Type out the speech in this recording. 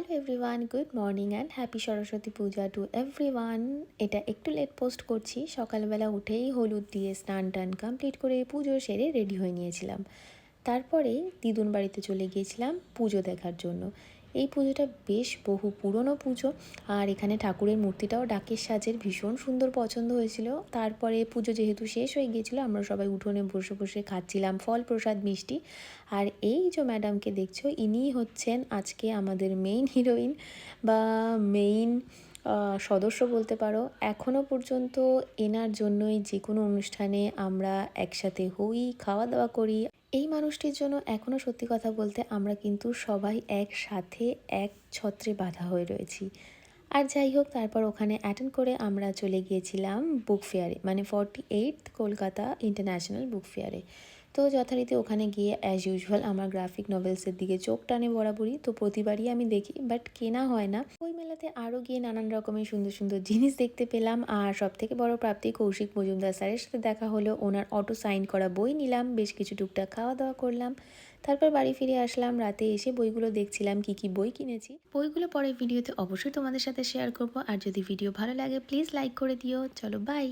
Hello everyone, good morning and happy Saraswati Puja to everyone. এটা একটু late post করছি। সকালবেলা উঠেই হলুদ দিয়ে স্নান টান কমপ্লিট করে পুজো সেরে রেডি হয়ে নিয়েছিলাম। তারপরে দিদুন বাড়িতে চলে গিয়েছিলাম পুজো দেখার জন্য। এই পুজোটা বেশ বহু পুরনো পুজো, আর এখানে ঠাকুরের মূর্তিটাও ডাকের সাজের ভীষণ সুন্দর পছন্দ হয়েছিল। তারপরে পুজো যেহেতু শেষ হয়ে গিয়েছিলো, আমরা সবাই উঠোনে বসে বসে খাচ্ছিলাম ফল প্রসাদ মিষ্টি। আর এই যে ম্যাডামকে দেখছো, ইনিই হচ্ছেন আজকে আমাদের মেইন হিরোইন বা মেইন সদস্য বলতে পারো। এখনও পর্যন্ত এনার জন্যই যে কোনো অনুষ্ঠানে আমরা একসাথে হই, খাওয়া দাওয়া করি। এই মানুষটির জন্য এখনও সত্যি কথা বলতে আমরা কিন্তু সবাই একসাথে এক ছত্রে বাঁধা হয়ে রয়েছি। আর যাই হোক, তারপর ওখানে অ্যাটেন্ড করে আমরা চলে গিয়েছিলাম বুক ফেয়ারে, মানে 48th কলকাতা ইন্টারন্যাশনাল বুক ফেয়ারে। তো যথারীতি ওখানে গিয়ে অ্যাজ ইউজুয়াল আমার গ্রাফিক নভেলসের দিকে চোখ টানে বরাবরই, তো প্রতিবারই আমি দেখি, বাট কেনা হয় না। ওই মেলাতে আরও গিয়ে নানান রকমের সুন্দর সুন্দর জিনিস দেখতে পেলাম। আর সব থেকে বড় প্রাপ্তি, কৌশিক মজুমদার স্যারের সাথে দেখা হলো, ওনার অটো সাইন করা বই নিলাম, বেশ কিছু টুকটাক খাওয়া দাওয়া করলাম। তারপর বাড়ি ফিরে আসলাম। রাতে এসে বইগুলো দেখছিলাম কি কি বই কিনেছি। বইগুলো পরে ভিডিওতে অবশ্যই তোমাদের সাথে শেয়ার করব। আর যদি ভিডিও ভালো লাগে প্লিজ লাইক করে দিও। চলো বাই।